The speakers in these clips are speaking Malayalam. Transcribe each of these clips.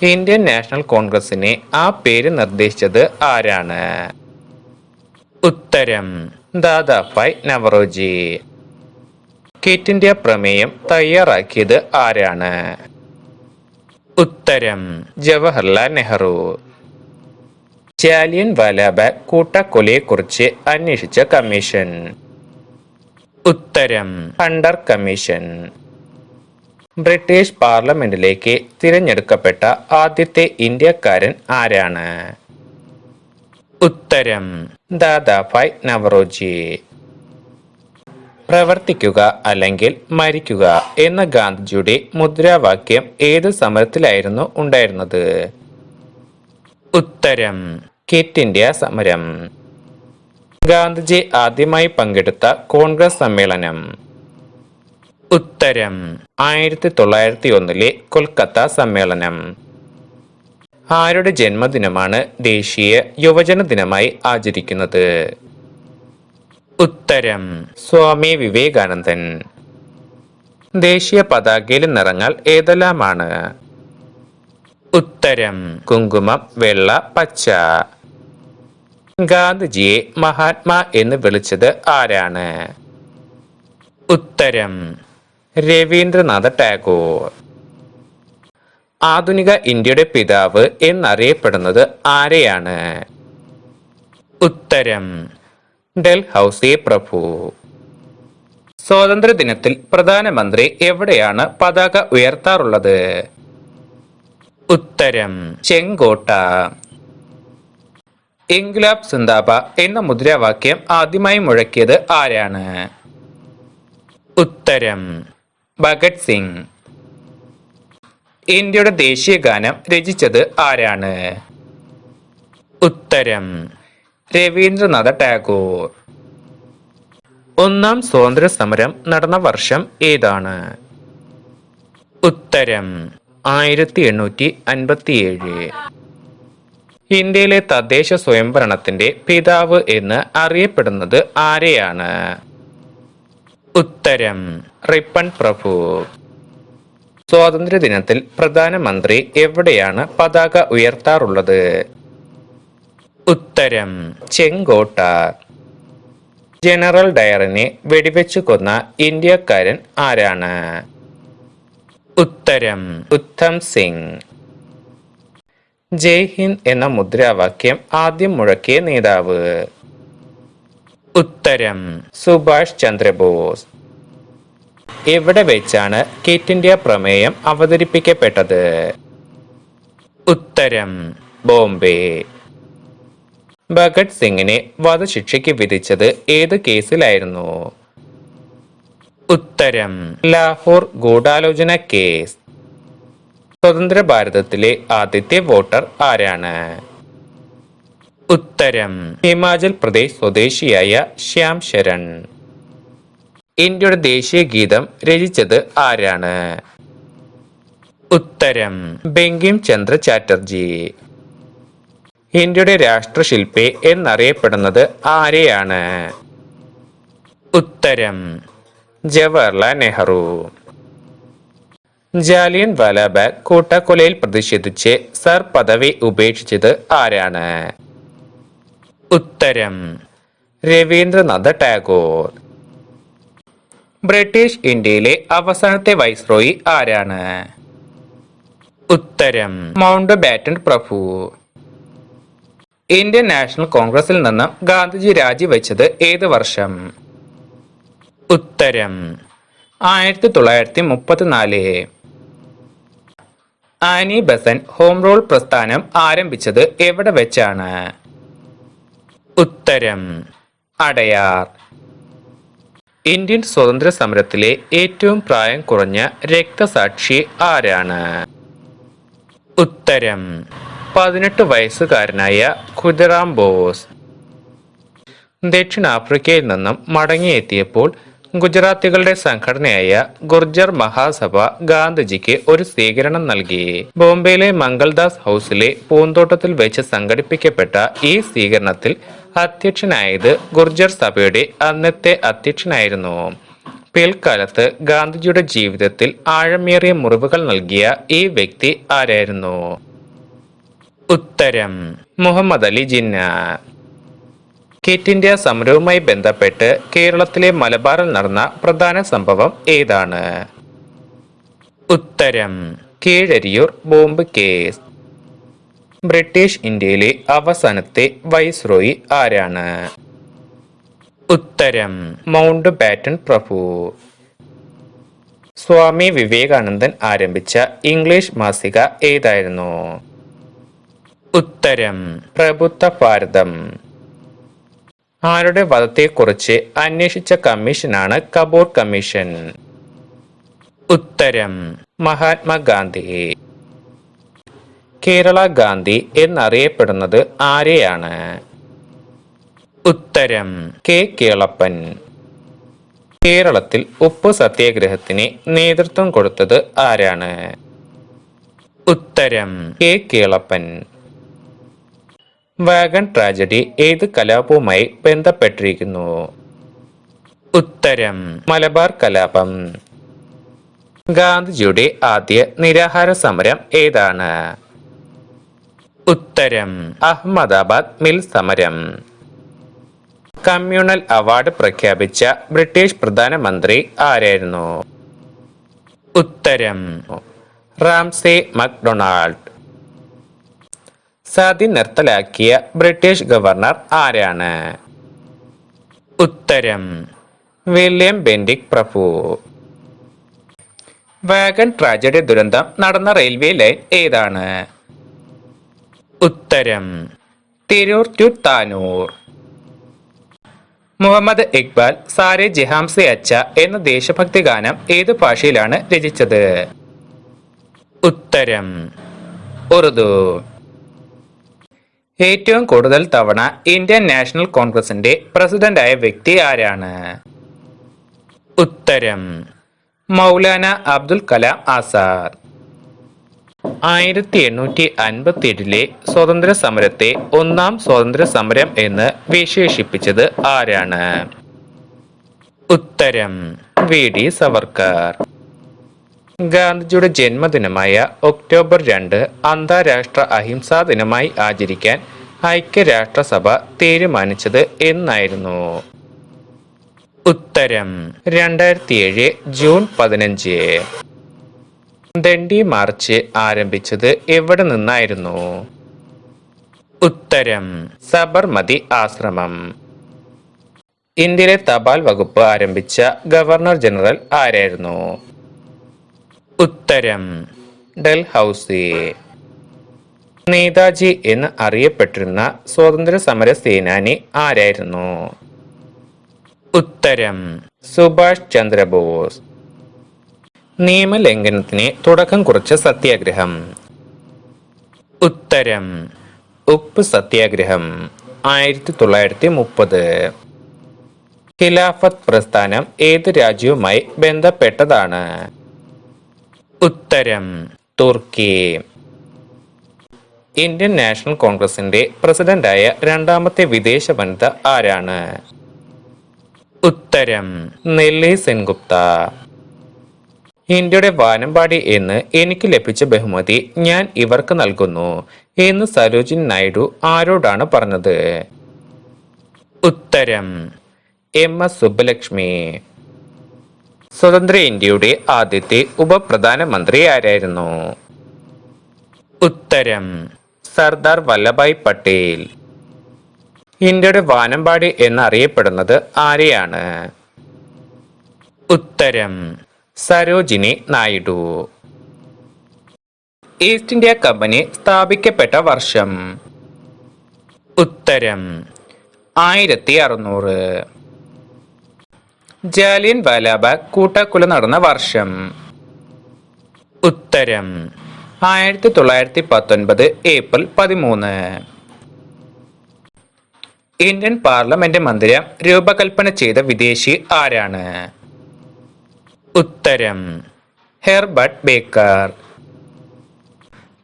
ഇന്ത്യൻ നാഷണൽ കോൺഗ്രസിനെ ആ പേര് നിർദ്ദേശിച്ചത് ആരാണ്? ഉത്തരം ദാദാഭായ് നവറോജി. ക്വിറ്റ് ഇന്ത്യ പ്രമേയം തയ്യാറാക്കിയത് ആരാണ്? ഉത്തരം ജവഹർലാൽ നെഹ്റു. ജാലിയൻ വാലാബാഗ് കൂട്ടക്കൊലയെക്കുറിച്ച് അന്വേഷിച്ച കമ്മീഷൻ? ഉത്തരം ഹണ്ടർ കമ്മീഷൻ. ബ്രിട്ടീഷ് പാർലമെന്റിലേക്ക് തിരഞ്ഞെടുക്കപ്പെട്ട ആദ്യത്തെ ഇന്ത്യക്കാരൻ ആരാണ്? ഉത്തരം ദാദാഭായ് നവറോജി. പ്രവർത്തിക്കുക അല്ലെങ്കിൽ മരിക്കുക എന്ന ഗാന്ധിജിയുടെ മുദ്രാവാക്യം ഏത് സമരത്തിലായിരുന്നു ഉണ്ടായിരുന്നത്? ഉത്തരം ക്വിറ്റ് ഇന്ത്യ സമരം. ഗാന്ധിജി ആദ്യമായി പങ്കെടുത്ത കോൺഗ്രസ് സമ്മേളനം? ഉത്തരം 1901 കൊൽക്കത്ത സമ്മേളനം. ആരുടെ ജന്മദിനമാണ് ദേശീയ യുവജന ദിനമായി ആചരിക്കുന്നത്? ഉത്തരം സ്വാമി വിവേകാനന്ദൻ. ദേശീയ പതാകയിലെ നിറങ്ങൾ ഏതെല്ലാമാണ്? ഉത്തരം കുങ്കുമം, വെള്ള, പച്ച. ഗാന്ധിജിയെ മഹാത്മാ എന്ന് വിളിച്ചത് ആരാണ്? ഉത്തരം രവീന്ദ്രനാഥ ടാഗോർ. ആധുനിക ഇന്ത്യയുടെ പിതാവ് എന്നറിയപ്പെടുന്നത് ആരെയാണ്? ഉത്തരം ഡൽഹൌസി പ്രഭു. സ്വാതന്ത്ര്യ ദിനത്തിൽ പ്രധാനമന്ത്രി എവിടെയാണ് പതാക ഉയർത്താറുള്ളത്? ഉത്തരം ചെങ്കോട്ട. ഇൻക്ലാബ് സിന്ദാബാദ് എന്ന മുദ്രാവാക്യം ആദ്യമായി മുഴക്കിയത് ആരാണ്? ഉത്തരം ഭഗത് സിംഗ്. ഇന്ത്യയുടെ ദേശീയ ഗാനം രചിച്ചത് ആരാണ്? ഉത്തരം രവീന്ദ്രനാഥ ടാഗോർ. ഒന്നാം സ്വാതന്ത്ര്യ സമരം നടന്ന വർഷം ഏതാണ്? ഉത്തരം 1857. ഇന്ത്യയിലെ തദ്ദേശ സ്വയംഭരണത്തിന്റെ പിതാവ് എന്ന് അറിയപ്പെടുന്നത് ആരെയാണ്? ഉത്തരം റിപ്പൺ പ്രഭു. സ്വാതന്ത്ര്യ ദിനത്തിൽ പ്രധാനമന്ത്രി എവിടെയാണ് പതാക ഉയർത്താറുള്ളത്? ഉത്തരം ചെങ്കോട്ട. ജനറൽ ഡയറിനെ വെടിവെച്ചു കൊന്ന ഇന്ത്യക്കാരൻ ആരാണ്? ഉത്തരം ഉത്തം സിംഗ്. ജയ് ഹിന്ദ് എന്ന മുദ്രാവാക്യം ആദ്യം മുഴക്കിയ നേതാവ്? ഉത്തരം സുഭാഷ് ചന്ദ്രബോസ്. എവിടെ വെച്ചാണ് ക്വിറ്റ് ഇന്ത്യ പ്രമേയം അവതരിപ്പിക്കപ്പെട്ടത്? ഉത്തരം ബോംബെ. ഭഗത് സിംഗിനെ വധശിക്ഷയ്ക്ക് വിധിച്ചത് ഏത് കേസിലായിരുന്നു? ഉത്തരം ലാഹോർ ഗൂഢാലോചന കേസ്. സ്വതന്ത്ര ഭാരതത്തിലെ ആദ്യത്തെ വോട്ടർ ആരാണ്? ഉത്തരം ഹിമാചൽ പ്രദേശ് സ്വദേശിയായ ശ്യാം ശരൺ. ഇന്ത്യയുടെ ദേശീയ ഗീതം രചിച്ചത് ആരാണ്? ഉത്തരം ബങ്കിം ചന്ദ്ര ചാറ്റർജി. ഇന്ത്യയുടെ രാഷ്ട്രശില്പി എന്നറിയപ്പെടുന്നത് ആരെയാണ്? ഉത്തരം ജവഹർലാൽ നെഹ്റു. ജാലിയൻ വാലാബാഗ് കൂട്ടക്കൊലയിൽ പ്രതിഷേധിച്ച് സർ പദവി ഉപേക്ഷിച്ചത് ആരാണ്? ഉത്തരം രവീന്ദ്രനാഥ ടാഗോർ. ബ്രിട്ടീഷ് ഇന്ത്യയിലെ അവസാനത്തെ വൈസ്രോയി ആരാണ്? ഉത്തരം മൗണ്ട് ബാറ്റൺ പ്രഭു. ഇന്ത്യൻ നാഷണൽ കോൺഗ്രസിൽ നിന്നും ഗാന്ധിജി രാജിവെച്ചത് ഏത് വർഷം? ഉത്തരം 1934. ആനി ബസന്റ് ഹോം റൂൾ പ്രസ്ഥാനം ആരംഭിച്ചത് എവിടെ വെച്ചാണ്? ഉത്തരം അടയാർ. ഇന്ത്യൻ സ്വാതന്ത്ര്യ സമരത്തിലെ ഏറ്റവും പ്രായം കുറഞ്ഞ രക്തസാക്ഷി ആരാണ്? ഉത്തരം 18 വയസ്സുകാരനായ ഖുദിറാം ബോസ്. ദക്ഷിണാഫ്രിക്കയിൽ നിന്നും മടങ്ങിയെത്തിയപ്പോൾ ഗുജറാത്തികളുടെ സംഘടനയായ ഗുർജർ മഹാസഭ ഗാന്ധിജിക്ക് ഒരു സ്വീകരണം നൽകി. ബോംബെയിലെ മംഗൾദാസ് ഹൗസിലെ പൂന്തോട്ടത്തിൽ വെച്ച് സംഘടിപ്പിക്കപ്പെട്ട ഈ സ്വീകരണത്തിൽ അധ്യക്ഷനായത് ഗുർജർ സഭയുടെ അന്നത്തെ അധ്യക്ഷനായിരുന്നു പിൽക്കാലത്ത് ഗാന്ധിജിയുടെ ജീവിതത്തിൽ ആഴമേറിയ മുറിവുകൾ നൽകിയ ഈ വ്യക്തി ആരായിരുന്നു? ഉത്തരം മുഹമ്മദ് അലി ജിന്ന. ക്വിറ്റ് ഇന്ത്യ സമരവുമായി ബന്ധപ്പെട്ട് കേരളത്തിലെ മലബാറിൽ നടന്ന പ്രധാന സംഭവം ഏതാണ്? ഉത്തരം കീഴരിയൂർ ബോംബ് കേസ്. ബ്രിട്ടീഷ് ഇന്ത്യയിലെ അവസാനത്തെ വൈസ്രോയി ആരാണ്? ഉത്തരം മൗണ്ട് ബാറ്റൺ പ്രഭു. സ്വാമി വിവേകാനന്ദൻ ആരംഭിച്ച ഇംഗ്ലീഷ് മാസിക ഏതായിരുന്നു? ഉത്തരം പ്രബുദ്ധ ഭാരതം. ആരുടെ വധത്തെക്കുറിച്ച് അന്വേഷിച്ച കമ്മീഷനാണ് കപൂർ കമ്മീഷൻ? ഉത്തരം മഹാത്മാഗാന്ധി. കേരള ഗാന്ധി എന്നറിയപ്പെടുന്നത് ആരെയാണ്? ഉത്തരം കെ കേളപ്പൻ. കേരളത്തിൽ ഉപ്പു സത്യാഗ്രഹത്തിന് നേതൃത്വം കൊടുത്തത് ആരാണ്? ഉത്തരം കെ കേളപ്പൻ. വാഗൺ ട്രാജഡി ഏത് കലാപവുമായി ബന്ധപ്പെട്ടിരിക്കുന്നു? ഉത്തരം മലബാർ കലാപം. ഗാന്ധിജിയുടെ ആദ്യ നിരാഹാര സമരം ഏതാണ്? ഉത്തരം അഹമ്മദാബാദ് മിൽ സമരം. കമ്മ്യൂണൽ അവാർഡ് പ്രഖ്യാപിച്ച ബ്രിട്ടീഷ് പ്രധാനമന്ത്രി ആരായിരുന്നു? ഉത്തരം റാംസെ മക്ഡൊണാൾഡ്. സതി നിർത്തലാക്കിയ ബ്രിട്ടീഷ് ഗവർണർ ആരാണ്? ഉത്തരം വില്യം ബെന്റിക് പ്രഭു. വാഗൺ ട്രാജഡി ദുരന്തം നടന്ന റെയിൽവേ ലൈൻ ഏതാണ്? ഉത്തരം തിരൂർ ടു താനൂർ. മുഹമ്മദ് ഇക്ബാൽ സാരെ ജഹാം സെ അച്ച എന്ന ദേശഭക്തി ഗാനം ഏത് ഭാഷയിലാണ് രചിച്ചത്? ഉത്തരം ഉറുദു. ഏറ്റവും കൂടുതൽ തവണ ഇന്ത്യൻ നാഷണൽ കോൺഗ്രസിന്റെ പ്രസിഡന്റായ വ്യക്തി ആരാണ്? ഉത്തരം മൗലാന അബ്ദുൽ കലാം ആസാദ്. 1857 സ്വാതന്ത്ര്യ സമരത്തെ ഒന്നാം സ്വാതന്ത്ര്യ സമരം എന്ന് വിശേഷിപ്പിച്ചത് ആരാണ്? ഉത്തരം വി ഡി സവർക്കർ. ഗാന്ധിജിയുടെ ജന്മദിനമായ ഒക്ടോബർ 2 അന്താരാഷ്ട്ര അഹിംസാ ദിനമായി ആചരിക്കാൻ ഐക്യരാഷ്ട്രസഭ തീരുമാനിച്ചത് എന്നായിരുന്നു? ഉത്തരം 2007 ജൂൺ 15. ദണ്ഡി മാർച്ച് ആരംഭിച്ചത് എവിടെ നിന്നായിരുന്നു? ഉത്തരം സബർമതി ആശ്രമം. ഇന്ത്യയിലെ തപാൽ വകുപ്പ് ആരംഭിച്ച ഗവർണർ ജനറൽ ആരായിരുന്നു? ഉത്തരം ഡൽഹൌസി. നേതാജി എന്ന് അറിയപ്പെട്ടിരുന്ന സ്വാതന്ത്ര്യ സമര സേനാനി ആരായിരുന്നു? ഉത്തരം സുഭാഷ് ചന്ദ്രബോസ്. നിയമലംഘനത്തിന് തുടക്കം കുറിച്ച സത്യാഗ്രഹം? ഉത്തരം ഉപ്പ് സത്യാഗ്രഹം 1930. ഖിലാഫത്ത് പ്രസ്ഥാനം ഏത് രാജ്യവുമായി ബന്ധപ്പെട്ടതാണ്? ഉത്തരം തുർക്കി. ഇന്ത്യൻ നാഷണൽ കോൺഗ്രസിന്റെ പ്രസിഡന്റായ രണ്ടാമത്തെ വിദേശ വനിത ആരാണ്? ഉത്തരം നെല്ലി സെൻഗുപ്ത. ഇന്ത്യയുടെ വാനമ്പാടി എന്ന് എനിക്ക് ലഭിച്ച ബഹുമതി ഞാൻ ഇവർക്ക് നൽകുന്നു എന്ന് സരോജിനി നായിഡു ആരോടാണ് പറഞ്ഞത്? ഉത്തരം MS സുബ്ബലക്ഷ്മി. സ്വതന്ത്ര ഇന്ത്യയുടെ ആദ്യത്തെ ഉപപ്രധാനമന്ത്രി ആരായിരുന്നു? ഉത്തരം സർദാർ വല്ലഭായ് പട്ടേൽ. ഇന്ത്യയുടെ വാനമ്പാടി എന്നറിയപ്പെടുന്നത് ആരെയാണ്? ഉത്തരം Sarojini Naidu. East India company സ്ഥാപിക്കപ്പെട്ട വർഷം? ഉത്തരം 1600. ജാലിയൻ വാലാബാഗ് കൂട്ടക്കൊല നടന്ന വർഷം? ഉത്തരം 1919 ഏപ്രിൽ 13. ഇന്ത്യൻ പാർലമെന്റ് മന്ദിരം രൂപകൽപ്പന ചെയ്ത വിദേശി ആരാണ്? ഉത്തരം ഹെർബർട്ട് ബേക്കർ.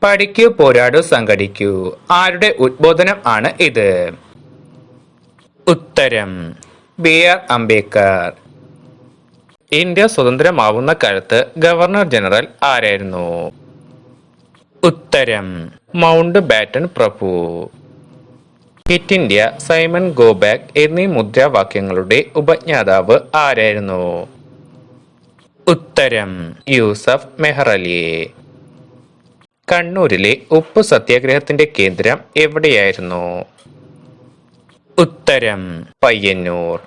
പഠിക്കൂ പോരാടൂ സംഘടിക്കൂ ആരുടെ ഉദ്ബോധനം ആണ് ഇത്? ഉത്തരം BR അംബേദ്കർ. ഇന്ത്യ സ്വതന്ത്രമാവുന്ന കാലത്ത് ഗവർണർ ജനറൽ ആരായിരുന്നു? ഉത്തരം മൗണ്ട് ബാറ്റൻ പ്രഭു. Quit India, Simon go back എന്നീ മുദ്രാവാക്യങ്ങളുടെ ഉപജ്ഞാതാവ് ആരായിരുന്നു? ഉത്തരം യൂസഫ് മെഹ്റലി. കണ്ണൂരിലെ ഉപ്പ് സത്യാഗ്രഹത്തിന്റെ കേന്ദ്രം എവിടെയായിരുന്നു? ഉത്തരം പയ്യന്നൂർ.